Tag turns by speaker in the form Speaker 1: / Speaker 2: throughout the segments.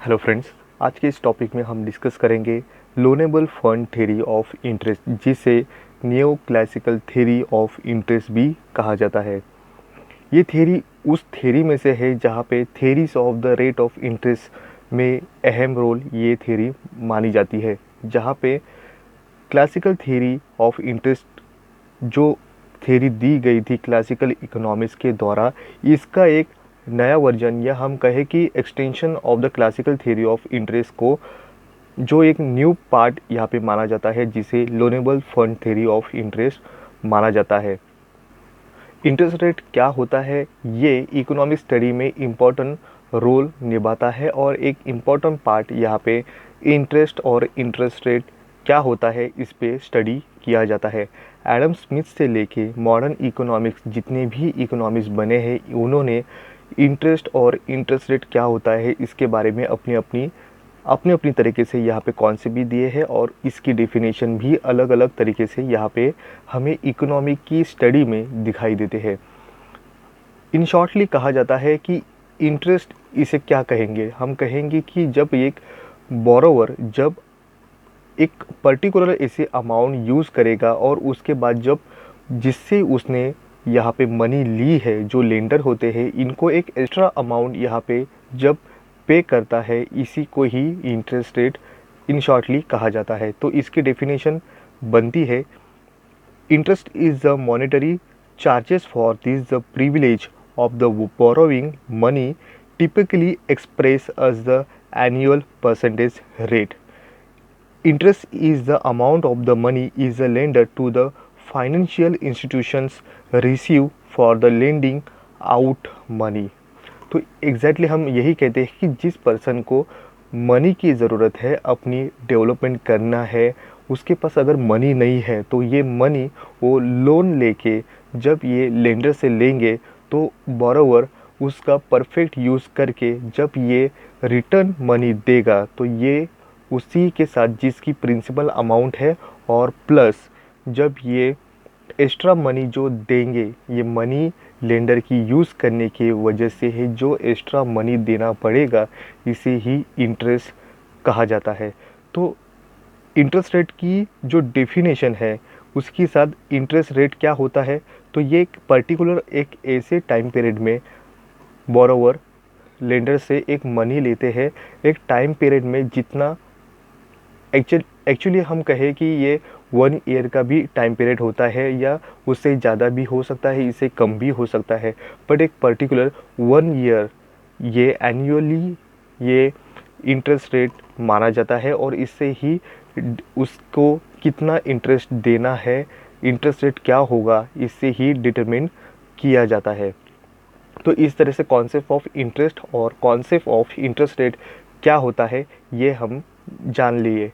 Speaker 1: Hello friends, आज के इस टॉपिक में हम डिस्कस करेंगे loanable fund theory of interest, जिसे neo classical theory of interest भी कहा जाता है। ये थ्योरी उस थ्योरी में से है जहाँ पे theories of the rate of interest में अहम रोल ये थ्योरी मानी जाती है। जहाँ पे क्लासिकल थ्योरी ऑफ इंटरेस्ट जो थ्योरी दी गई थी क्लासिकल इकोनॉमिक्स के द्वारा, इसका एक नया वर्जन या हम कहें कि extension of the classical theory of interest को जो एक न्यू पार्ट यहाँ पे माना जाता है, जिसे loanable fund theory of interest माना जाता है। इंटरेस्ट रेट क्या होता है, ये इकोनॉमिक स्टडी में इम्पोर्टेंट रोल निभाता है और एक इम्पोर्टेंट पार्ट यहाँ पे इंटरेस्ट और इंटरेस्ट रेट क्या होता है इस पे स्टडी किया जाता है। एडम स्मिथ से लेके मॉडर्न इकोनॉमिक्स जितने भी इकोनॉमिक्स बने हैं, उन्होंने इंटरेस्ट और इंटरेस्ट रेट क्या होता है इसके बारे में अपनी अपनी तरीके से यहाँ पे कॉन्सेप्ट भी दिए हैं और इसकी डेफिनेशन भी अलग अलग तरीके से यहाँ पे हमें इकोनॉमिक की स्टडी में दिखाई देते हैं। इन शॉर्टली कहा जाता है कि इंटरेस्ट इसे क्या कहेंगे, हम कहेंगे कि जब एक बोरोवर जब एक पर्टिकुलर ऐसे अमाउंट यूज़ करेगा और उसके बाद जब जिससे उसने यहाँ पे मनी ली है, जो लेंडर होते हैं इनको एक एक्स्ट्रा अमाउंट यहाँ पे जब पे करता है, इसी को ही इंटरेस्ट रेट इन शॉर्टली कहा जाता है। तो इसकी डेफिनेशन बनती है, interest is the monetary charges for this the privilege of the borrowing money typically express as the annual percentage rate. Interest is the amount of the money is the lender to the financial institutions receive for the lending out money। तो exactly हम यही कहते हैं कि जिस person को money की ज़रूरत है, अपनी डेवलपमेंट करना है, उसके पास अगर मनी नहीं है तो ये मनी वो लोन लेके जब ये लेंडर से लेंगे तो बोरोवर उसका परफेक्ट यूज़ करके जब ये रिटर्न मनी देगा तो ये उसी के साथ जिसकी प्रिंसिपल अमाउंट है और प्लस जब ये एक्स्ट्रा मनी जो देंगे, ये मनी लेंडर की यूज़ करने की वजह से ही जो एक्स्ट्रा मनी देना पड़ेगा, इसे ही इंटरेस्ट कहा जाता है। तो इंटरेस्ट रेट की जो डेफिनेशन है उसके साथ इंटरेस्ट रेट क्या होता है, तो ये एक पर्टिकुलर एक ऐसे टाइम पीरियड में बोरोवर लेंडर से एक मनी लेते हैं, एक टाइम पीरियड में जितना एक्चुअली हम कहें कि ये 1 ईयर का भी टाइम पीरियड होता है या उससे ज़्यादा भी हो सकता है, इससे कम भी हो सकता है, बट एक पर्टिकुलर 1 ईयर ये एनुअली ये इंटरेस्ट रेट माना जाता है और इससे ही उसको कितना इंटरेस्ट देना है, इंटरेस्ट रेट क्या होगा, इससे ही डिटरमिन किया जाता है। तो इस तरह से कॉन्सेप्ट ऑफ इंटरेस्ट और कॉन्सेप्ट ऑफ इंटरेस्ट रेट क्या होता है ये हम जान लिए।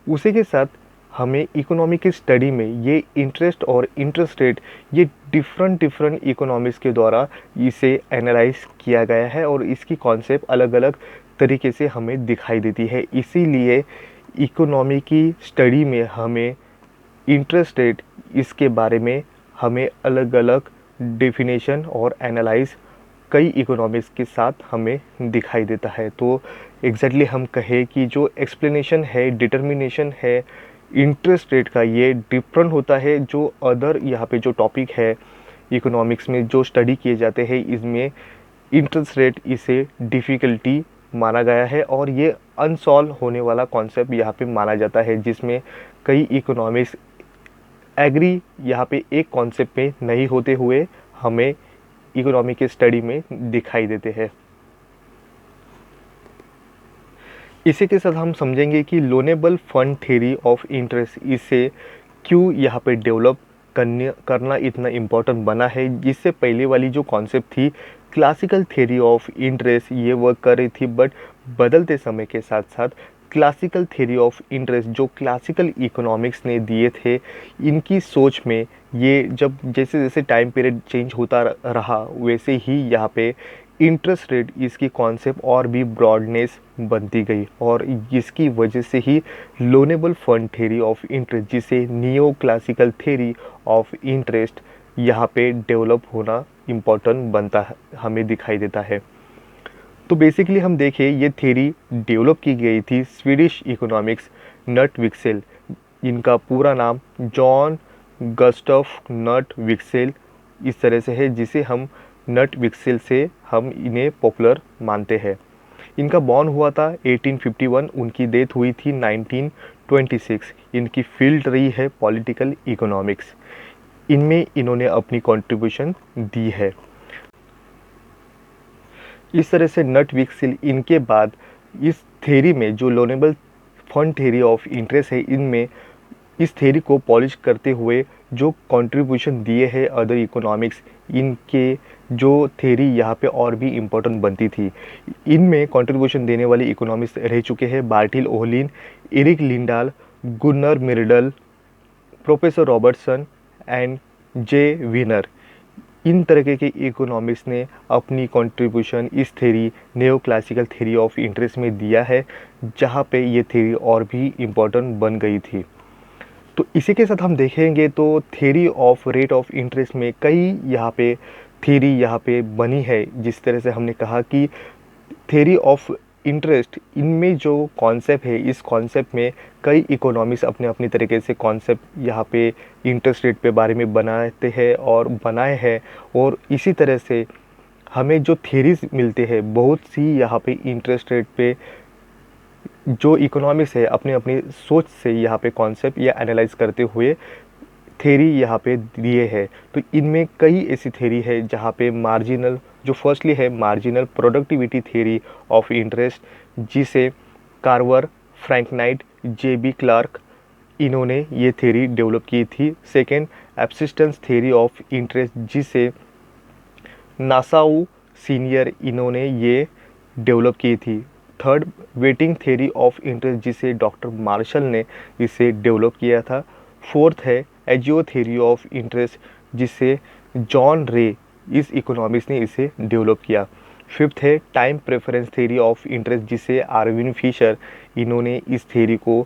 Speaker 1: उसी के साथ हमें इकोनॉमिक की स्टडी में ये इंटरेस्ट और इंटरेस्ट रेट ये डिफरेंट इकोनॉमिक्स के द्वारा इसे एनालाइज किया गया है और इसकी कॉन्सेप्ट अलग अलग तरीके से हमें दिखाई देती है। इसीलिए इकोनॉमी की स्टडी में हमें इंटरेस्ट रेट इसके बारे में हमें अलग अलग डेफिनेशन और एनालाइज कई इकोनॉमिक्स के साथ हमें दिखाई देता है। तो एग्जैक्टली हम कहें कि जो एक्सप्लेनेशन है, डिटर्मिनेशन है इंटरेस्ट रेट का, ये डिफरेंट होता है। जो अदर यहाँ पे जो टॉपिक है इकोनॉमिक्स में जो स्टडी किए जाते हैं, इसमें इंटरेस्ट रेट इसे डिफ़िकल्टी माना गया है और ये अनसॉल्व होने वाला कॉन्सेप्ट यहाँ पे माना जाता है, जिसमें कई इकोनॉमिक्स एग्री यहाँ पे एक कॉन्सेप्ट में नहीं होते हुए हमें इकोनॉमिक की स्टडी में दिखाई देते हैं। इसी के साथ हम समझेंगे कि loanable fund theory of interest इसे क्यों यहाँ पे डेवलप करना इतना इम्पोर्टेंट बना है। जिससे पहले वाली जो कॉन्सेप्ट थी क्लासिकल थ्योरी ऑफ इंटरेस्ट, ये वर्क कर रही थी, बट बदलते समय के साथ साथ क्लासिकल थ्योरी ऑफ इंटरेस्ट जो क्लासिकल इकोनॉमिक्स ने दिए थे, इनकी सोच में ये जब जैसे जैसे टाइम पीरियड चेंज होता रहा, वैसे ही यहाँ पे इंटरेस्ट रेट इसकी कॉन्सेप्ट और भी ब्रॉडनेस बनती गई और इसकी वजह से ही loanable fund theory of interest, जिसे neo classical theory of interest यहाँ पे डेवलप होना इम्पोर्टेंट बनता है, हमें दिखाई देता है। तो बेसिकली हम देखें ये थ्योरी डेवलप की गई थी स्वीडिश इकोनॉमिक्स नट विक्सेल, इनका पूरा नाम जॉन गस्टफ नट विक्सेल इस तरह से है, जिसे हम नट विक्सेल से हम इन्हें पॉपुलर मानते हैं। इनका बॉर्न हुआ था 1851, उनकी डेथ हुई थी 1926। इनकी फील्ड रही है पॉलिटिकल इकोनॉमिक्स। इनमें इन्होंने अपनी कंट्रीब्यूशन दी है। इस तरह से नट विक्सेल इनके बाद इस थ्योरी में जो loanable fund theory of interest है, इनमें इस थ्योरी को पॉलिश करते हुए जो कंट्रीब्यूशन दिए हैं अदर इकोनॉमिक्स, इनके जो थ्योरी यहाँ पे और भी इम्पोर्टेंट बनती थी। इनमें कंट्रीब्यूशन देने वाले इकोनॉमिक्स रह चुके हैं Bertil Ohlin, Erik Lindahl, Gunnar Myrdal, professor Robertson and J Viner. इन तरह के इकोनॉमिक्स ने अपनी कंट्रीब्यूशन इस theory neo classical theory of interest में दिया है, जहाँ पे ये थ्योरी और भी इम्पोर्टेंट बन गई थी। तो इसी के साथ हम देखेंगे तो theory of rate of interest में कई यहाँ पे थ्योरी यहाँ पे बनी है। जिस तरह से हमने कहा कि थ्योरी ऑफ इंटरेस्ट, इनमें जो कॉन्सेप्ट है, इस कॉन्सेप्ट में कई इकोनॉमिक्स अपने अपने तरीके से कॉन्सेप्ट यहाँ पे इंटरेस्ट रेट पे बारे में बनाते हैं और बनाए हैं। और इसी तरह से हमें जो थ्योरीज मिलते हैं बहुत सी यहाँ पे इंटरेस्ट रेट पे जो इकोनॉमिक्स है अपने अपनी सोच से यहाँ पे कॉन्सेप्ट या एनालाइज करते हुए थ्योरी यहाँ पे दिए हैं। तो इनमें कई ऐसी थ्योरी है जहाँ पे मार्जिनल, जो फर्स्टली है marginal productivity theory of interest, जिसे Carver, Frank Knight, J B Clark, इन्होंने ये थ्योरी डेवलप की थी। Second, abstinence theory of interest, जिसे नासाउ सीनियर इन्होंने ये डेवलप की थी। Third, waiting theory of interest, जिसे डॉक्टर मार्शल ने इसे डेवलप किया था। फोर्थ है एजियो थ्योरी ऑफ इंटरेस्ट, जिसे जॉन रे इस इकोनॉमिक्स ने इसे डेवलप किया। फिफ्थ है time preference theory of interest, जिसे आर्विन फिशर इन्होंने इस थ्योरी को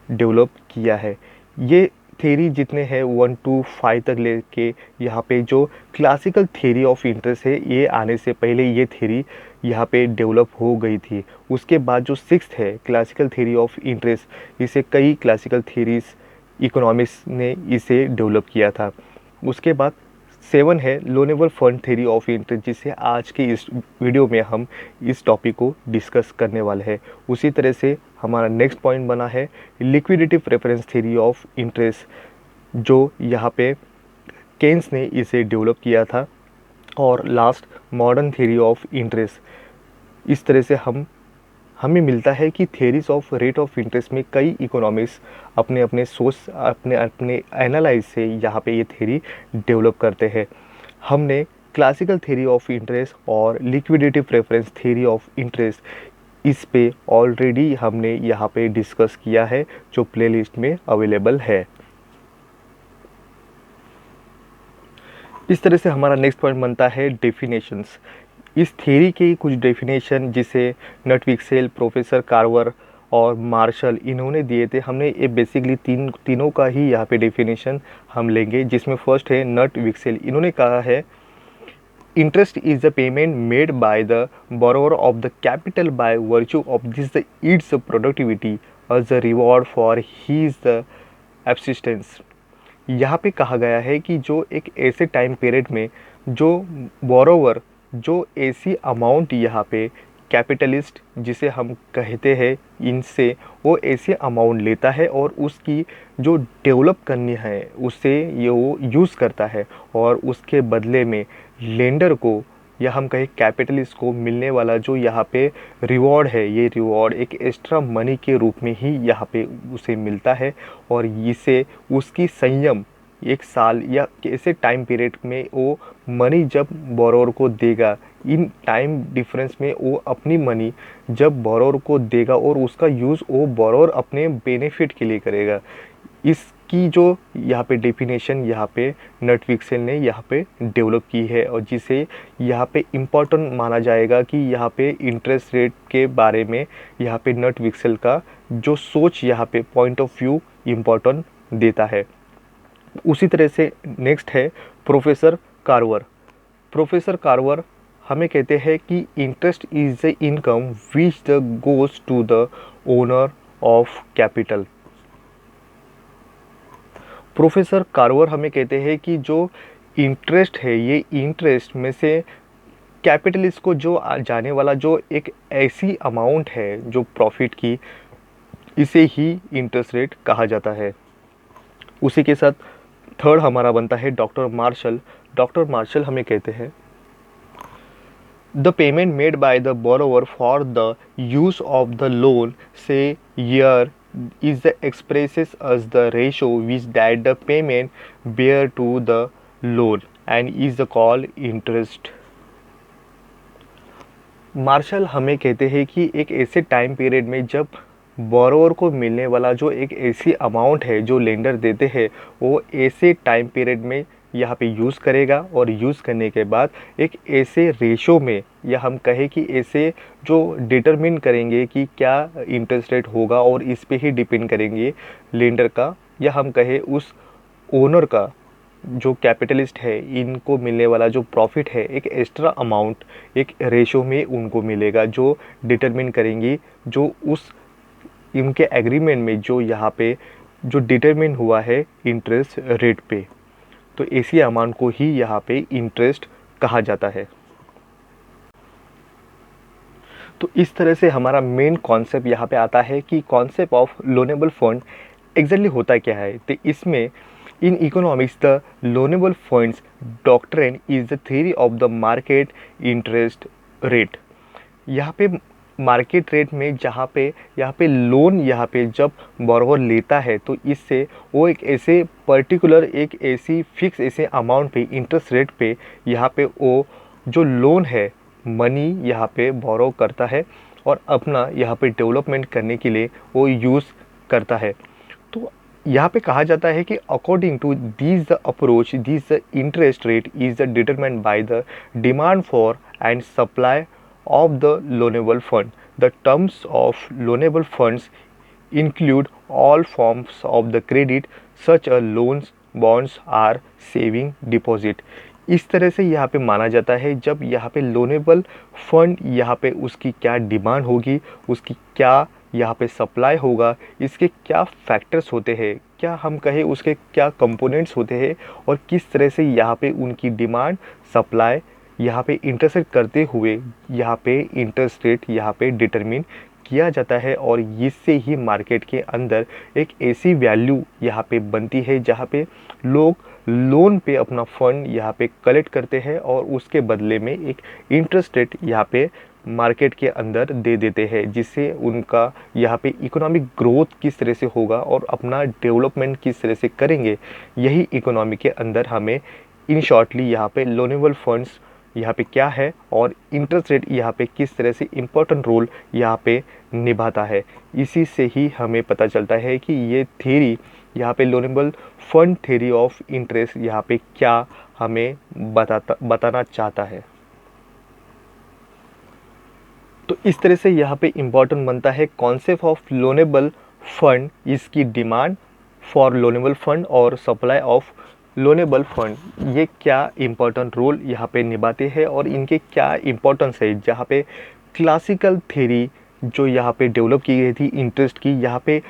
Speaker 1: डेवलप किया है। ये थ्योरी जितने हैं 1 to 5 तक लेके यहाँ पे जो क्लासिकल थ्योरी ऑफ इंटरेस्ट है, ये आने से पहले ये थ्योरी यहाँ पे डेवलप हो गई थी। उसके बाद जो सिक्स्थ है क्लासिकल थ्योरी ऑफ इंटरेस्ट, इसे कई क्लासिकल थ्योरीज इकोनॉमिक्स ने इसे डेवलप किया था। उसके बाद 7 है loanable fund theory of interest, जिसे आज के इस वीडियो में हम इस टॉपिक को डिस्कस करने वाले हैं। उसी तरह से हमारा नेक्स्ट पॉइंट बना है liquidity preference theory of interest, जो यहाँ पे केन्स ने इसे डेवलप किया था। और last modern theory of interest. इस तरह से हमें मिलता है कि theories of rate of interest में कई इकोनॉमिक्स अपने अपने सोच, अपने अपने एनालाइज से यहाँ पे ये थ्योरी डेवलप करते हैं। हमने क्लासिकल थ्योरी ऑफ इंटरेस्ट और liquidity preference theory of interest, इस पे ऑलरेडी हमने यहाँ पे डिस्कस किया है, जो प्लेलिस्ट में अवेलेबल है। इस तरह से हमारा नेक्स्ट पॉइंट बनता है डेफिनेशंस। इस थ्योरी के कुछ डेफिनेशन जिसे नट विक्सेल, प्रोफेसर कार्वर और मार्शल इन्होंने दिए थे, हमने ये बेसिकली तीनों का ही यहाँ पे डेफिनेशन हम लेंगे। जिसमें फर्स्ट है नट विक्सेल, इन्होंने कहा है interest is the payment made by the borrower of the capital by virtue of this the its productivity as the reward for his the abstinence. यहाँ पे कहा गया है कि जो एक ऐसे टाइम पीरियड में जो बोरोवर जो ऐसी अमाउंट यहाँ पे कैपिटलिस्ट जिसे हम कहते हैं, इनसे वो ऐसे अमाउंट लेता है और उसकी जो डेवलप करनी है उससे ये वो यूज़ करता है, और उसके बदले में लेंडर को या हम कहें कैपिटलिस्ट को मिलने वाला जो यहाँ पे रिवॉर्ड है, ये रिवॉर्ड एक एक्स्ट्रा मनी के रूप में ही यहाँ पे उसे मिलता है। और इसे उसकी संयम एक साल या ऐसे टाइम पीरियड में वो मनी जब बोरोवर को देगा, इन टाइम डिफरेंस में वो अपनी मनी जब बोरोवर को देगा और उसका यूज़ वो बोरोवर अपने बेनिफिट के लिए करेगा। इसकी जो यहाँ पे डेफिनेशन यहाँ पे नट विक्सेल ने यहाँ पे डेवलप की है, और जिसे यहाँ पे इम्पोर्टेंट माना जाएगा कि यहाँ पे इंटरेस्ट रेट के बारे में यहाँ पे नट विक्सेल का जो सोच यहाँ पे पॉइंट ऑफ व्यू इम्पोर्टेंट देता है। उसी तरह से नेक्स्ट है प्रोफेसर कार्वर। प्रोफेसर कार्वर हमें कहते हैं कि interest is the income which the goes to the owner of capital. Professor Carver हमें कहते हैं कि जो इंटरेस्ट है, ये इंटरेस्ट में से कैपिटलिस्ट को जो जाने वाला जो एक ऐसी अमाउंट है जो प्रॉफिट की, इसे ही इंटरेस्ट रेट कहा जाता है। उसी के साथ थर्ड हमारा बनता है डॉक्टर मार्शल। डॉक्टर मार्शल हमें कहते हैं the payment made by the borrower for the use of the loan से year is the expresses as the ratio which that the payment bear to the loan and is the called interest। Marshall हमें कहते हैं कि एक ऐसे time period में जब borrower को मिलने वाला जो एक ऐसी अमाउंट है जो लेंडर देते हैं, वो ऐसे टाइम पीरियड में यहाँ पे यूज़ करेगा और यूज़ करने के बाद एक ऐसे रेशो में, या हम कहें कि ऐसे जो डिटरमिन करेंगे कि क्या इंटरेस्ट रेट होगा और इस पे ही डिपेंड करेंगे लेंडर का, या हम कहें उस ओनर का, जो कैपिटलिस्ट है, इनको मिलने वाला जो प्रॉफिट है एक एक्स्ट्रा अमाउंट एक रेशो में उनको मिलेगा जो डिटरमिन करेंगी, जो उस इनके एग्रीमेंट में जो यहाँ पे जो डिटरमिन हुआ है इंटरेस्ट रेट पे। तो इसी अमाउंट को ही यहाँ पे इंटरेस्ट कहा जाता है। तो इस तरह से हमारा मेन कॉन्सेप्ट यहाँ पे आता है कि concept of loanable fund exactly होता क्या है। तो इसमें in economics the loanable funds doctrine is the theory of the market interest rate. यहाँ पे मार्केट रेट में यहाँ पे लोन यहाँ पे जब बोरोवर लेता है तो इससे वो एक ऐसे पर्टिकुलर एक ऐसी फिक्स ऐसे अमाउंट पे इंटरेस्ट रेट पे यहाँ पे वो जो लोन है मनी यहाँ पे बोरो करता है और अपना यहाँ पे डेवलपमेंट करने के लिए वो यूज़ करता है। तो यहाँ पे कहा जाता है कि according to this the approach this the interest rate is the determined by the demand for and supply of the loanable fund। The terms of loanable funds include all forms of the credit such as loans, bonds or saving deposit। इस तरह से यहाँ पे माना जाता है जब यहाँ पे लोनेबल फंड यहाँ पे उसकी क्या डिमांड होगी, उसकी क्या यहाँ पे सप्लाई होगा, इसके क्या फैक्टर्स होते हैं, क्या हम कहें उसके क्या कंपोनेंट्स होते हैं और किस तरह से यहाँ पे उनकी डिमांड सप्लाई यहाँ पे इंटरेस्ट रेट करते हुए यहाँ पे इंटरेस्ट रेट यहाँ पे डिटरमिन किया जाता है। और इससे ही मार्केट के अंदर एक ऐसी वैल्यू यहाँ पे बनती है जहाँ पे लोग लोन पे अपना फंड यहाँ पे कलेक्ट करते हैं और उसके बदले में एक इंटरेस्ट रेट यहाँ पे मार्केट के अंदर दे देते हैं, जिससे उनका यहाँ पे इकोनॉमिक ग्रोथ किस तरह से होगा और अपना डेवलपमेंट किस तरह से करेंगे, यही इकोनॉमी के अंदर हमें इन शॉर्टली यहाँ पे लोनेबल फंड्स यहाँ पे क्या है और इंटरेस्ट रेट यहाँ पे किस तरह से इम्पोर्टेंट रोल यहाँ पे निभाता है। इसी से ही हमें पता चलता है कि ये थ्योरी यहाँ पे loanable fund theory of interest यहाँ पे क्या हमें बताना चाहता है। तो इस तरह से यहाँ पे इम्पोर्टेंट बनता है कॉन्सेप्ट ऑफ लोनेबल फंड, इसकी डिमांड फॉर लोनेबल फंड और सप्लाई ऑफ लोनेबल फंड, ये क्या इम्पोर्टेंट रोल यहाँ पे निभाते हैं और इनके क्या इम्पोर्टेंस है। जहाँ पे क्लासिकल थ्योरी जो यहाँ पे डेवलप की गई थी इंटरेस्ट की, यहाँ पे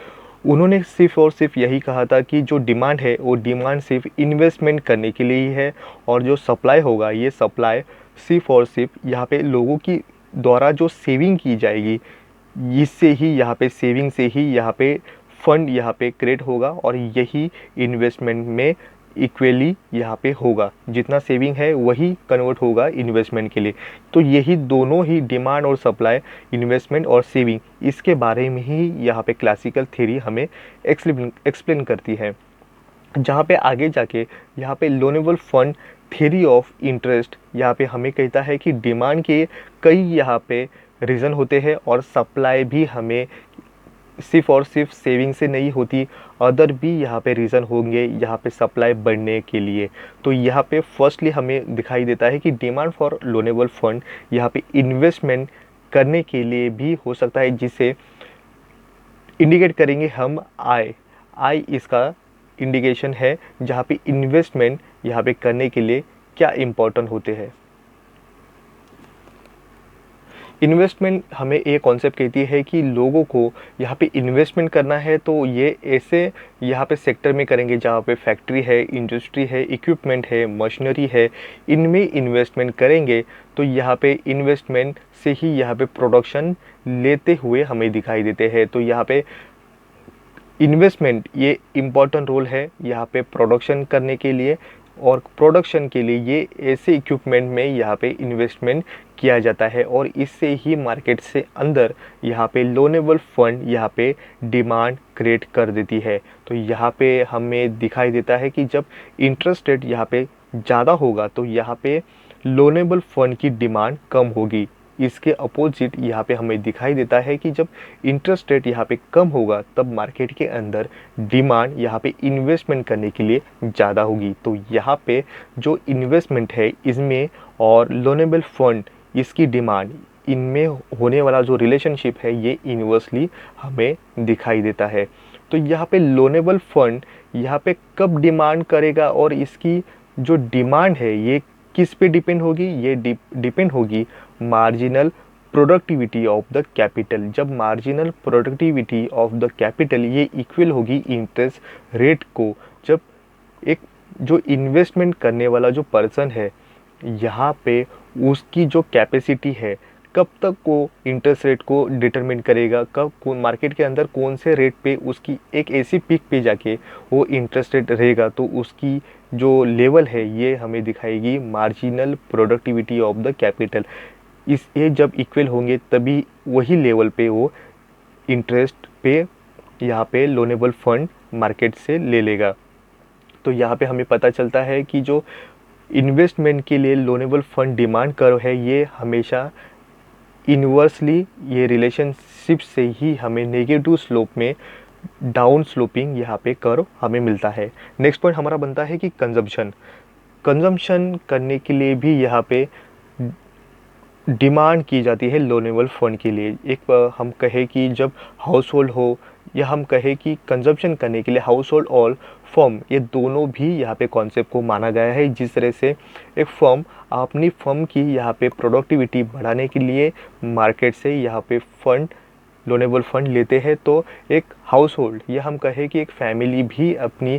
Speaker 1: उन्होंने सिर्फ और सिर्फ यही कहा था कि जो डिमांड है वो डिमांड सिर्फ इन्वेस्टमेंट करने के लिए ही है और जो सप्लाई होगा ये सप्लाई सिर्फ और सिर्फ यहाँ पे लोगों की द्वारा जो सेविंग की जाएगी, इससे ही यहाँ पे सेविंग से ही यहाँ पे फंड यहाँ पे क्रिएट होगा और यही इन्वेस्टमेंट में इक्वली यहाँ पे होगा, जितना सेविंग है वही कन्वर्ट होगा इन्वेस्टमेंट के लिए। तो यही दोनों ही डिमांड और सप्लाई, इन्वेस्टमेंट और सेविंग, इसके बारे में ही यहाँ पे क्लासिकल थ्योरी हमें एक्सप्लेन करती है। जहाँ पे आगे जाके यहाँ पे loanable fund theory of interest यहाँ पे हमें कहता है कि डिमांड के कई यहाँ पे रीज़न होते हैं और सप्लाई भी हमें सिर्फ और सिर्फ सेविंग से नहीं होती, अदर भी यहाँ पे रीज़न होंगे यहाँ पे सप्लाई बढ़ने के लिए। तो यहाँ पे फर्स्टली हमें दिखाई देता है कि डिमांड फॉर लोनेबल फंड यहाँ पे इन्वेस्टमेंट करने के लिए भी हो सकता है, जिसे इंडिकेट करेंगे हम आई इसका इंडिकेशन है, जहाँ पे इन्वेस्टमेंट यहाँ पे करने के लिए क्या इम्पोर्टेंट होते हैं। इन्वेस्टमेंट हमें ये कॉन्सेप्ट कहती है कि लोगों को यहाँ पे इन्वेस्टमेंट करना है तो ये ऐसे यहाँ पे सेक्टर में करेंगे जहाँ पे फैक्ट्री है, इंडस्ट्री है, इक्विपमेंट है, मशीनरी है, इनमें इन्वेस्टमेंट करेंगे। तो यहाँ पे इन्वेस्टमेंट से ही यहाँ पे प्रोडक्शन लेते हुए हमें दिखाई देते हैं। तो यहाँ पे इन्वेस्टमेंट ये इम्पॉर्टेंट रोल है यहाँ पे प्रोडक्शन करने के लिए, और प्रोडक्शन के लिए ये ऐसे इक्विपमेंट में यहाँ पे इन्वेस्टमेंट किया जाता है, और इससे ही मार्केट से अंदर यहाँ पे लोनेबल फंड यहाँ पे डिमांड क्रिएट कर देती है। तो यहाँ पे हमें दिखाई देता है कि जब इंटरेस्ट रेट यहाँ पे ज़्यादा होगा तो यहाँ पे लोनेबल फंड की डिमांड कम होगी। इसके अपोजिट यहाँ पे हमें दिखाई देता है कि जब इंटरेस्ट रेट यहाँ पे कम होगा तब मार्केट के अंदर डिमांड यहाँ पे इन्वेस्टमेंट करने के लिए ज़्यादा होगी। तो यहाँ पे जो इन्वेस्टमेंट है इसमें और लोनेबल फंड इसकी डिमांड, इनमें होने वाला जो रिलेशनशिप है ये इन्वर्सली हमें दिखाई देता है। तो यहाँ पे लोनेबल फंड यहाँ पे कब डिमांड करेगा और इसकी जो डिमांड है ये किस पे डिपेंड होगी, ये डिपेंड होगी marginal productivity of the capital. जब marginal productivity of the capital ये इक्वल होगी इंटरेस्ट रेट को, जब एक जो इन्वेस्टमेंट करने वाला जो पर्सन है यहाँ पे उसकी जो कैपेसिटी है कब तक वो इंटरेस्ट रेट को डिटरमिन करेगा, कब मार्केट के अंदर कौन से रेट पे उसकी एक ऐसी पीक पे जाके वो इंटरेस्ट रेट रहेगा, तो उसकी जो लेवल है ये हमें दिखाएगी marginal productivity of the capital. इस ये जब इक्वल होंगे तभी वही लेवल पे वो इंटरेस्ट पे यहाँ पे लोनेबल फंड मार्केट से ले लेगा। तो यहाँ पे हमें पता चलता है कि जो इन्वेस्टमेंट के लिए लोनेबल फंड डिमांड कर्व है ये हमेशा इन्वर्सली ये रिलेशनशिप से ही हमें नेगेटिव स्लोप में डाउन स्लोपिंग यहाँ पे कर्व हमें मिलता है। नेक्स्ट पॉइंट हमारा बनता है कि कंजम्पशन करने के लिए भी यहाँ पे डिमांड की जाती है लोनेबल फंड के लिए। एक हम कहें कि जब हाउस होल्ड हो या हम कहें कि कंजम्पशन करने के लिए हाउस होल्ड और फर्म, ये दोनों भी यहाँ पे कॉन्सेप्ट को माना गया है। जिस तरह से एक फर्म अपनी फर्म की यहाँ पे प्रोडक्टिविटी बढ़ाने के लिए मार्केट से यहाँ पे फंड लोनेबल फंड लेते हैं, तो एक हाउस होल्ड या हम कहें कि एक फैमिली भी अपनी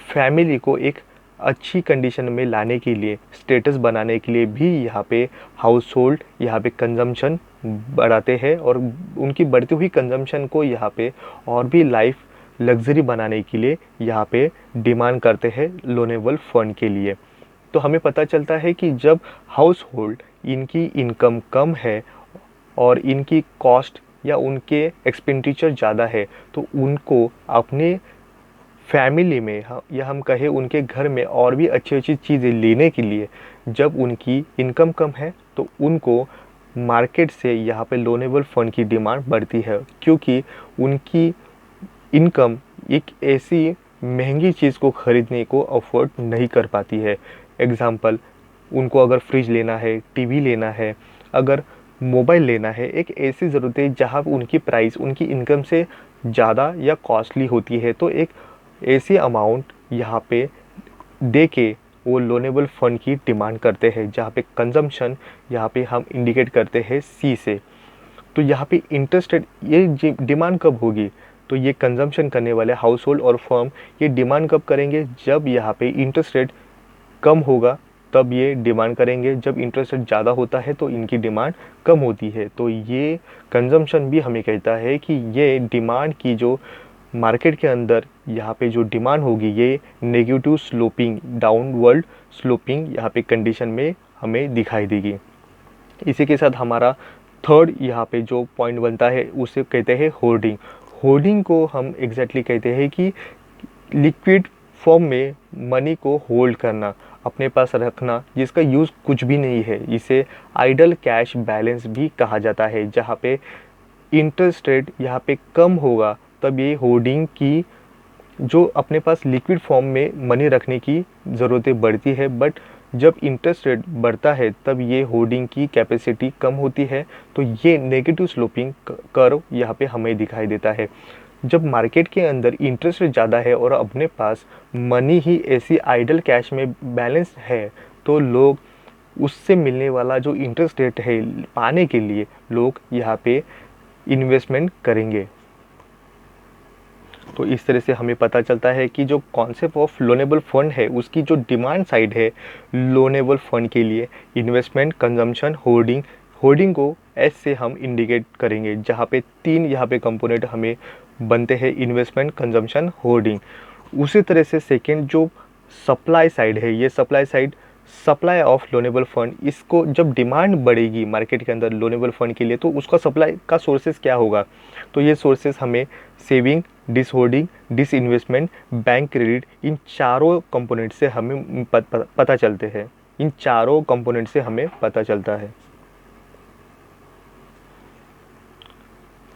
Speaker 1: फैमिली को एक अच्छी कंडीशन में लाने के लिए, स्टेटस बनाने के लिए भी यहाँ पे हाउस होल्ड यहाँ पे कंजम्पशन बढ़ाते हैं, और उनकी बढ़ती हुई कंजम्पशन को यहाँ पे और भी लाइफ लग्जरी बनाने के लिए यहाँ पे डिमांड करते हैं लोनेबल फंड के लिए। तो हमें पता चलता है कि जब हाउस होल्ड इनकी इनकम कम है और इनकी कॉस्ट या उनके एक्सपेंडिचर ज़्यादा है, तो उनको अपने फैमिली में या हम कहें उनके घर में और भी अच्छी अच्छी चीज़ें लेने के लिए जब उनकी इनकम कम है तो उनको मार्केट से यहाँ पे लोनेबल फंड की डिमांड बढ़ती है, क्योंकि उनकी इनकम एक ऐसी महंगी चीज़ को ख़रीदने को अफोर्ड नहीं कर पाती है। एग्ज़ाम्पल, उनको अगर फ्रिज लेना है, टीवी लेना है, अगर मोबाइल लेना है, एक ऐसी ज़रूरत है जहाँ उनकी प्राइस उनकी इनकम से ज़्यादा या कॉस्टली होती है, तो एक ऐसी अमाउंट यहाँ पे दे के वो लोनेबल फंड की डिमांड करते हैं, जहाँ पे कंजम्पशन यहाँ पे हम इंडिकेट करते हैं सी से। तो यहाँ पे इंटरेस्ट रेट ये डिमांड कब होगी, तो ये कंजम्पशन करने वाले हाउस होल्ड और फर्म ये डिमांड कब करेंगे, जब यहाँ पे इंटरेस्ट रेट कम होगा तब ये डिमांड करेंगे, जब इंटरेस्ट रेट ज़्यादा होता है तो इनकी डिमांड कम होती है। तो ये कंजम्पशन भी हमें कहता है कि ये डिमांड की जो मार्केट के अंदर यहाँ पे जो डिमांड होगी ये नेगेटिव स्लोपिंग, डाउनवर्ड स्लोपिंग यहाँ पे कंडीशन में हमें दिखाई देगी। इसी के साथ हमारा थर्ड यहाँ पे जो पॉइंट बनता है उसे कहते हैं होर्डिंग। होर्डिंग को हम एग्जैक्टली कहते हैं कि लिक्विड फॉर्म में मनी को होल्ड करना, अपने पास रखना, जिसका यूज़ कुछ भी नहीं है। इसे आइडल कैश बैलेंस भी कहा जाता है। जहाँ पे इंटरेस्ट रेट यहाँ पे कम होगा तब ये होर्डिंग की जो अपने पास लिक्विड फॉर्म में मनी रखने की ज़रूरतें बढ़ती है, बट जब इंटरेस्ट रेट बढ़ता है तब ये होर्डिंग की कैपेसिटी कम होती है। तो ये नेगेटिव स्लोपिंग कर्व यहाँ पे हमें दिखाई देता है। जब मार्केट के अंदर इंटरेस्ट रेट ज़्यादा है और अपने पास मनी ही ऐसी आइडल कैश में बैलेंस है, तो लोग उससे मिलने वाला जो इंटरेस्ट रेट है पाने के लिए लोग यहाँ पे इन्वेस्टमेंट करेंगे। तो इस तरह से हमें पता चलता है कि जो कॉन्सेप्ट ऑफ लोनेबल फंड है उसकी जो डिमांड साइड है लोनेबल फंड के लिए इन्वेस्टमेंट, कंजम्पशन, होर्डिंग। होर्डिंग को एस से हम इंडिकेट करेंगे, जहाँ पे 3 यहाँ पे कंपोनेंट हमें बनते हैं, इन्वेस्टमेंट, कंजम्पशन, होर्डिंग। उसी तरह से सेकेंड जो सप्लाई साइड है, ये supply side supply of loanable fund, इसको जब डिमांड बढ़ेगी मार्केट के अंदर लोनेबल फंड के लिए तो उसका सप्लाई का सोर्सेज क्या होगा, तो ये सोर्सेज हमें saving, dishoarding, disinvestment, bank credit, इन चारों कंपोनेंट से हमें पता चलते हैं। इन चारों कंपोनेंट से हमें पता चलता है।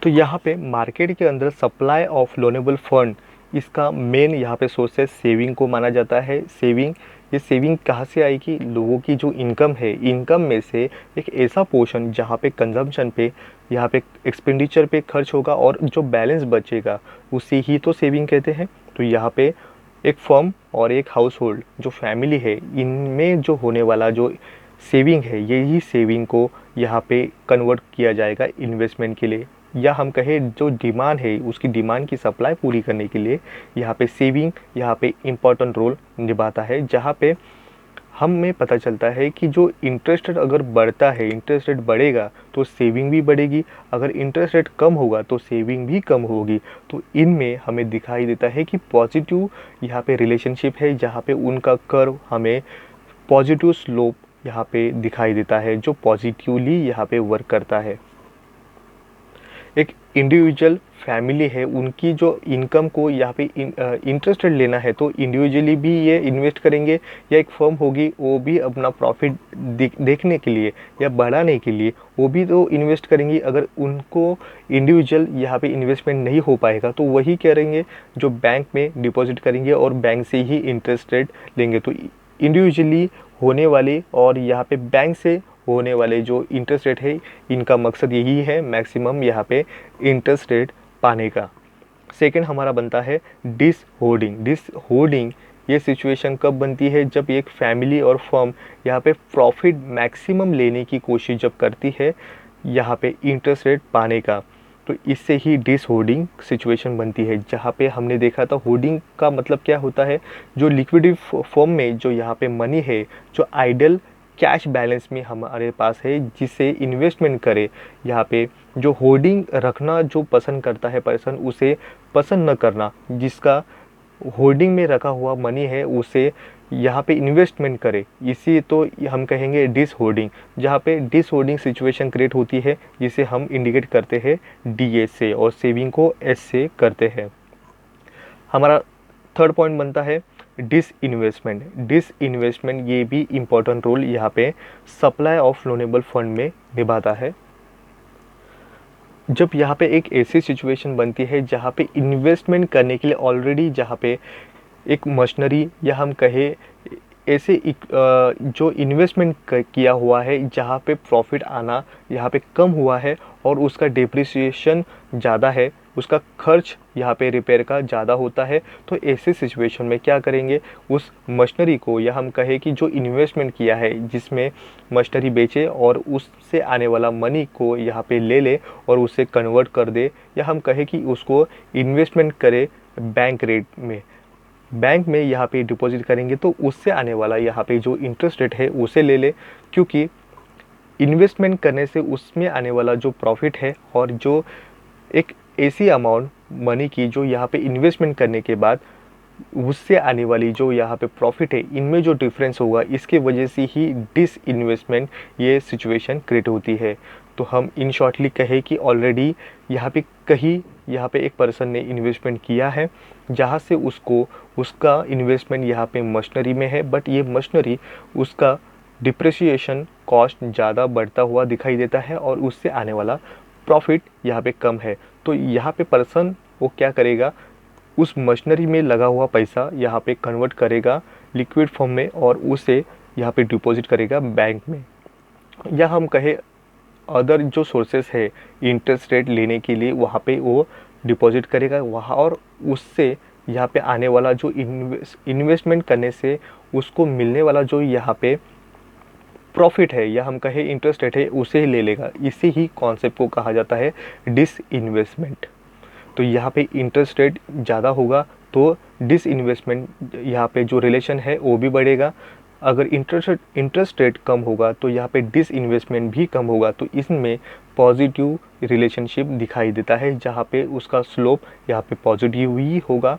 Speaker 1: तो यहाँ पे मार्केट के अंदर सप्लाई ऑफ लोनेबल फंड, इसका मेन यहाँ पे सोर्सेस सेविंग को माना जाता है। सेविंग, ये सेविंग कहाँ से आएगी, लोगों की जो इनकम है, इनकम में से एक ऐसा पोर्शन जहाँ पे कंजम्पशन पे, यहाँ पे एक्सपेंडिचर पे खर्च होगा और जो बैलेंस बचेगा उसे ही तो सेविंग कहते हैं। तो यहाँ पे एक फर्म और एक हाउस होल्ड जो फैमिली है, इनमें जो होने वाला जो सेविंग है, यही सेविंग को यहाँ पे कन्वर्ट किया जाएगा इन्वेस्टमेंट के लिए, या हम कहें जो डिमांड है उसकी डिमांड की सप्लाई पूरी करने के लिए यहाँ पे सेविंग यहाँ पे इम्पोर्टेंट रोल निभाता है। जहाँ पे हमें पता चलता है कि जो इंटरेस्ट रेट अगर बढ़ता है, इंटरेस्ट रेट बढ़ेगा तो सेविंग भी बढ़ेगी, अगर इंटरेस्ट रेट कम होगा तो सेविंग भी कम होगी। तो इनमें हमें दिखाई देता है कि पॉजिटिव यहाँ पे रिलेशनशिप है, जहाँ पे उनका कर्व हमें पॉजिटिव स्लोप यहाँ पे दिखाई देता है, जो पॉजिटिवली यहाँ पे वर्क करता है। एक इंडिविजुअल फैमिली है, उनकी जो इनकम को यहाँ पे इंटरेस्ट रेट लेना है तो इंडिविजुअली भी ये इन्वेस्ट करेंगे, या एक फर्म होगी वो भी अपना प्रॉफिट देखने के लिए या बढ़ाने के लिए वो भी तो इन्वेस्ट करेंगी। अगर उनको इंडिविजुअल यहाँ पे इन्वेस्टमेंट नहीं हो पाएगा तो वही करेंगे जो बैंक में डिपॉजिट करेंगे और बैंक से ही इंटरेस्ट रेट लेंगे। तो इंडिविजुअली होने वाले और यहाँ पे बैंक से होने वाले जो इंटरेस्ट रेट है, इनका मकसद यही है मैक्सिमम यहाँ पे इंटरेस्ट रेट पाने का। सेकंड हमारा बनता है डिस होल्डिंग। डिस होल्डिंग ये सिचुएशन कब बनती है, जब एक फैमिली और फर्म यहाँ पे प्रॉफिट मैक्सिमम लेने की कोशिश जब करती है यहाँ पे इंटरेस्ट रेट पाने का, तो इससे ही डिस होल्डिंग सिचुएशन बनती है। जहाँ पे हमने देखा था होल्डिंग का मतलब क्या होता है, जो लिक्विडिटी फॉर्म में जो यहाँ पे मनी है, जो आइडल कैश बैलेंस में हमारे पास है, जिसे इन्वेस्टमेंट करे, यहाँ पे जो होल्डिंग रखना जो पसंद करता है पर्सन, उसे पसंद न करना, जिसका होल्डिंग में रखा हुआ मनी है उसे यहाँ पे इन्वेस्टमेंट करे, इसी तो हम कहेंगे डिस होल्डिंग। जहाँ पे डिस होल्डिंग सिचुएशन क्रिएट होती है जिसे हम इंडिकेट करते हैं डी से, और सेविंग को एस से करते हैं। हमारा थर्ड पॉइंट बनता है डिस इन्वेस्टमेंट। डिस इन्वेस्टमेंट ये भी इम्पोर्टेंट रोल यहाँ पे सप्लाई ऑफ लोनेबल फंड में निभाता है। जब यहाँ पे एक ऐसी सिचुएशन बनती है जहाँ पे इन्वेस्टमेंट करने के लिए ऑलरेडी जहाँ पे एक मशीनरी या हम कहे ऐसे जो इन्वेस्टमेंट किया हुआ है, जहाँ पे प्रॉफिट आना यहाँ पे कम हुआ है और उसका डिप्रिसिएशन ज़्यादा है, उसका खर्च यहाँ पे रिपेयर का ज़्यादा होता है, तो ऐसे सिचुएशन में क्या करेंगे, उस मशीनरी को या हम कहें कि जो इन्वेस्टमेंट किया है जिसमें मशीनरी बेचे और उससे आने वाला मनी को यहाँ पे ले ले और उसे कन्वर्ट कर दे, या हम कहें कि उसको इन्वेस्टमेंट करे बैंक रेट में, बैंक में यहाँ पे डिपॉजिट करेंगे तो उससे आने वाला यहाँ पे जो इंटरेस्ट रेट है उसे ले ले, क्योंकि इन्वेस्टमेंट करने से उसमें आने वाला जो प्रॉफिट है और जो एक ऐसी अमाउंट मनी की जो यहाँ पे इन्वेस्टमेंट करने के बाद उससे आने वाली जो यहाँ पे प्रॉफिट है, इनमें जो डिफरेंस होगा, इसके वजह से ही डिस इन्वेस्टमेंट ये सिचुएशन क्रिएट होती है। तो हम इन शॉर्टली कहें कि ऑलरेडी यहाँ पे कहीं यहाँ पे एक पर्सन ने इन्वेस्टमेंट किया है, जहाँ से उसको उसका इन्वेस्टमेंट यहाँ पे मशीनरी में है, बट ये मशीनरी उसका डिप्रिसिएशन कॉस्ट ज़्यादा बढ़ता हुआ दिखाई देता है और उससे आने वाला प्रॉफिट यहाँ पे कम है। तो यहाँ पे पर्सन वो क्या करेगा, उस मशीनरी में लगा हुआ पैसा यहाँ पे कन्वर्ट करेगा लिक्विड फॉर्म में और उसे यहाँ पे डिपॉजिट करेगा बैंक में, या हम कहें अदर जो सोर्सेस है इंटरेस्ट रेट लेने के लिए वहाँ पे वो डिपॉजिट करेगा वहाँ, और उससे यहाँ पे आने वाला जो इन्वेस्टमेंट करने से उसको मिलने वाला जो यहाँ पे प्रॉफिट है या हम कहें इंटरेस्ट रेट है उसे ले लेगा। इसी ही कॉन्सेप्ट को कहा जाता है डिसइन्वेस्टमेंट। तो यहाँ पे इंटरेस्ट रेट ज़्यादा होगा तो डिसइन्वेस्टमेंट यहाँ पे जो रिलेशन है वो भी बढ़ेगा। अगर इंटरेस्ट रेट कम होगा तो यहाँ पे डिसइन्वेस्टमेंट भी कम होगा। तो इसमें पॉजिटिव रिलेशनशिप दिखाई देता है जहाँ पे उसका स्लोप यहाँ पे पॉजिटिव ही होगा।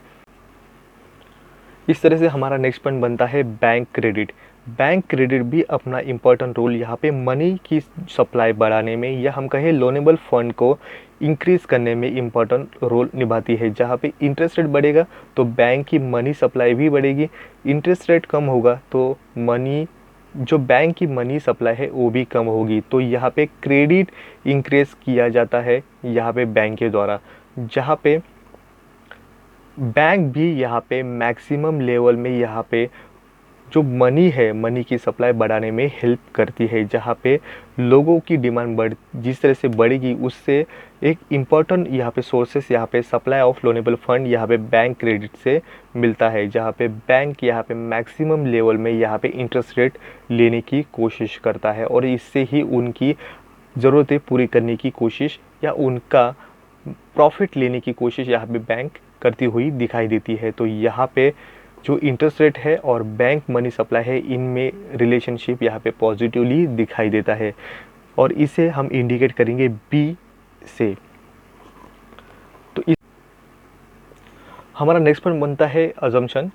Speaker 1: इस तरह से हमारा नेक्स्ट पॉइंट बनता है बैंक क्रेडिट। बैंक क्रेडिट भी अपना इम्पोर्टेंट रोल यहाँ पे मनी की सप्लाई बढ़ाने में या हम कहें लोनेबल फंड को इंक्रीज़ करने में इम्पोर्टेंट रोल निभाती है। जहाँ पे इंटरेस्ट रेट बढ़ेगा तो बैंक की मनी सप्लाई भी बढ़ेगी, इंटरेस्ट रेट कम होगा तो मनी जो बैंक की मनी सप्लाई है वो भी कम होगी। तो यहाँ पे क्रेडिट इंक्रीज किया जाता है यहाँ पे बैंक के द्वारा, जहाँ पे बैंक भी यहाँ पे मैक्सिमम लेवल में यहाँ पे जो मनी है मनी की सप्लाई बढ़ाने में हेल्प करती है। जहाँ पे लोगों की डिमांड जिस तरह से बढ़ेगी उससे एक इम्पॉर्टेंट यहाँ पे सोर्सेस यहाँ पे सप्लाई ऑफ लोनेबल फंड यहाँ पे बैंक क्रेडिट से मिलता है। जहाँ पे बैंक यहाँ पे मैक्सिमम लेवल में यहाँ पे इंटरेस्ट रेट लेने की कोशिश करता है और इससे ही उनकी ज़रूरतें पूरी करने की कोशिश या उनका प्रॉफिट लेने की कोशिश यहाँ पे बैंक करती हुई दिखाई देती है। तो यहाँ पे जो इंटरेस्ट रेट है और बैंक मनी सप्लाई है इनमें रिलेशनशिप यहाँ पे पॉजिटिवली दिखाई देता है और इसे हम इंडिकेट करेंगे बी से। तो इस हमारा नेक्स्ट पॉइंट बनता है अजम्पशन।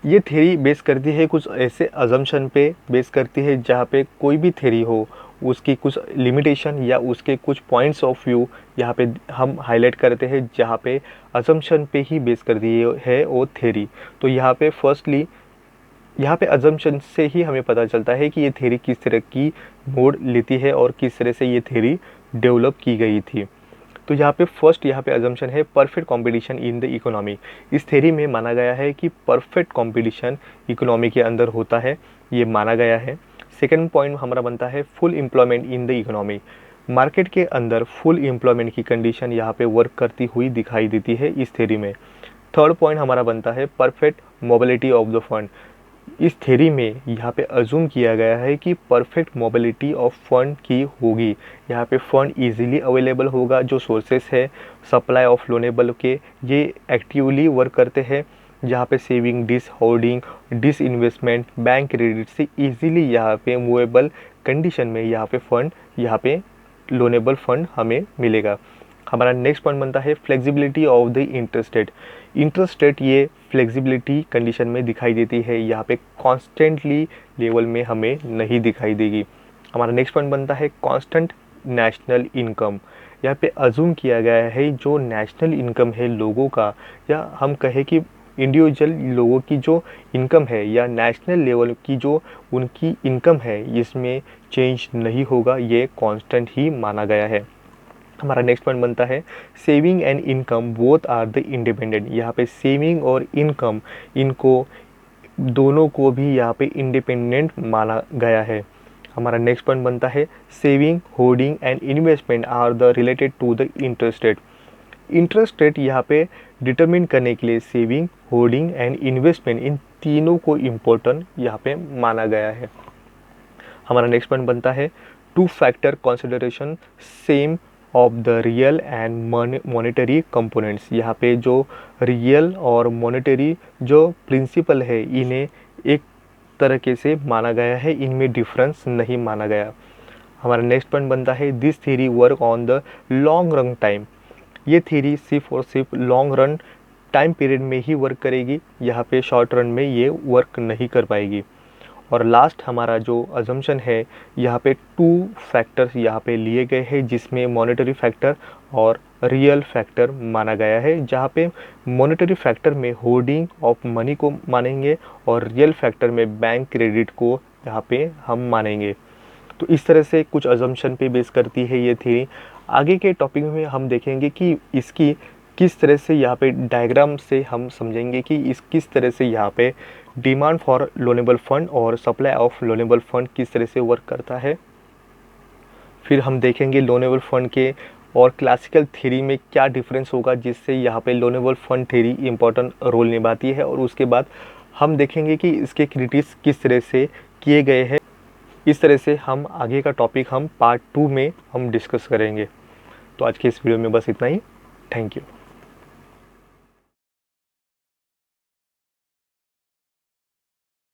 Speaker 1: ये थ्योरी बेस करती है कुछ ऐसे अजम्पशन पे बेस करती है जहाँ पे कोई भी थ्योरी हो उसकी कुछ लिमिटेशन या उसके कुछ पॉइंट्स ऑफ व्यू यहाँ पे हम हाईलाइट करते हैं जहाँ पे अजम्पशन पे ही बेस कर दी है वो थ्योरी। तो यहाँ पे फर्स्टली यहाँ पे अजम्पशन से ही हमें पता चलता है कि ये थ्योरी किस तरह की मोड लेती है और किस तरह से ये थ्योरी डेवलप की गई थी। तो यहाँ पे फर्स्ट यहाँ पे अजम्पशन है perfect competition in the economy. इस थ्योरी में माना गया है कि परफेक्ट कंपटीशन इकोनॉमी के अंदर होता है, ये माना गया है। सेकंड पॉइंट हमारा बनता है full employment in the economy. Market के अंदर फुल एम्प्लॉयमेंट की कंडीशन यहाँ पे वर्क करती हुई दिखाई देती है इस थ्योरी में। थर्ड पॉइंट हमारा बनता है perfect mobility of the fund. इस थ्योरी में यहाँ पे अज्यूम किया गया है कि परफेक्ट मोबिलिटी ऑफ फंड की होगी। यहाँ पे फंड इजीली अवेलेबल होगा, जो सोर्सेस है सप्लाई ऑफ लोनेबल के ये एक्टिवली वर्क करते हैं, जहाँ पे saving, dishoarding, disinvestment, bank credit से इजीली यहाँ पे मूवेबल कंडीशन में यहाँ पे फंड यहाँ पे लोनेबल फंड हमें मिलेगा। हमारा नेक्स्ट पॉइंट बनता है flexibility of the interest rate. Interest rate ये फ्लेक्सिबिलिटी कंडीशन में दिखाई देती है, यहाँ पे कॉन्स्टेंटली लेवल में हमें नहीं दिखाई देगी। हमारा नेक्स्ट पॉइंट बनता है कांस्टेंट नेशनल इनकम। यहाँ पे अज्यूम किया गया है जो नेशनल इनकम है लोगों का या हम कहें कि इंडिविजुअल लोगों की जो इनकम है या नेशनल लेवल की जो उनकी इनकम है इसमें चेंज नहीं होगा, ये कांस्टेंट ही माना गया है। हमारा नेक्स्ट पॉइंट बनता है saving and income both are the independent. यहाँ पे सेविंग और इनकम इनको दोनों को भी यहाँ पे इंडिपेंडेंट माना गया है। हमारा नेक्स्ट पॉइंट बनता है saving, holding and investment are the related to the interest rate. Interest rate यहाँ पे डिटरमिन करने के लिए सेविंग, होल्डिंग एंड इन्वेस्टमेंट इन तीनों को इम्पोर्टेंट यहाँ पे माना गया है। हमारा नेक्स्ट पॉइंट बनता है two factor consideration same of the real and monetary components. यहाँ पे जो रियल और मॉनेटरी जो प्रिंसिपल है इन्हें एक तरीके से माना गया है, इनमें डिफरेंस नहीं माना गया। हमारा नेक्स्ट पॉइंट बनता है this theory work on the long run time. ये थ्योरी सिर्फ और सिर्फ लॉन्ग रन टाइम पीरियड में ही वर्क करेगी, यहाँ पे शॉर्ट रन में ये वर्क नहीं कर पाएगी। और लास्ट हमारा जो अजम्पशन है यहाँ पे टू फैक्टर्स यहाँ पे लिए गए हैं जिसमें मॉनेटरी फैक्टर और रियल फैक्टर माना गया है, जहाँ पे मॉनेटरी फैक्टर में होल्डिंग ऑफ मनी को मानेंगे और रियल फैक्टर में बैंक क्रेडिट को यहाँ पे हम मानेंगे। तो इस तरह से कुछ अजम्पशन पे बेस करती है ये थ्योरी। आगे के टॉपिक में हम देखेंगे कि इसकी किस तरह से यहाँ पे डायग्राम से हम समझेंगे कि इस किस तरह से यहाँ पे डिमांड फॉर लोनेबल फंड और सप्लाई ऑफ लोनेबल फंड किस तरह से वर्क करता है। फिर हम देखेंगे लोनेबल फंड के और क्लासिकल थ्योरी में क्या डिफरेंस होगा जिससे यहाँ पे loanable fund theory important role निभाती है, और उसके बाद हम देखेंगे कि इसके क्रिटिक्स किस तरह से किए गए हैं। इस तरह से हम आगे का टॉपिक हम पार्ट 2 में हम डिस्कस करेंगे। तो आज के इस वीडियो में बस इतना ही। Thank you.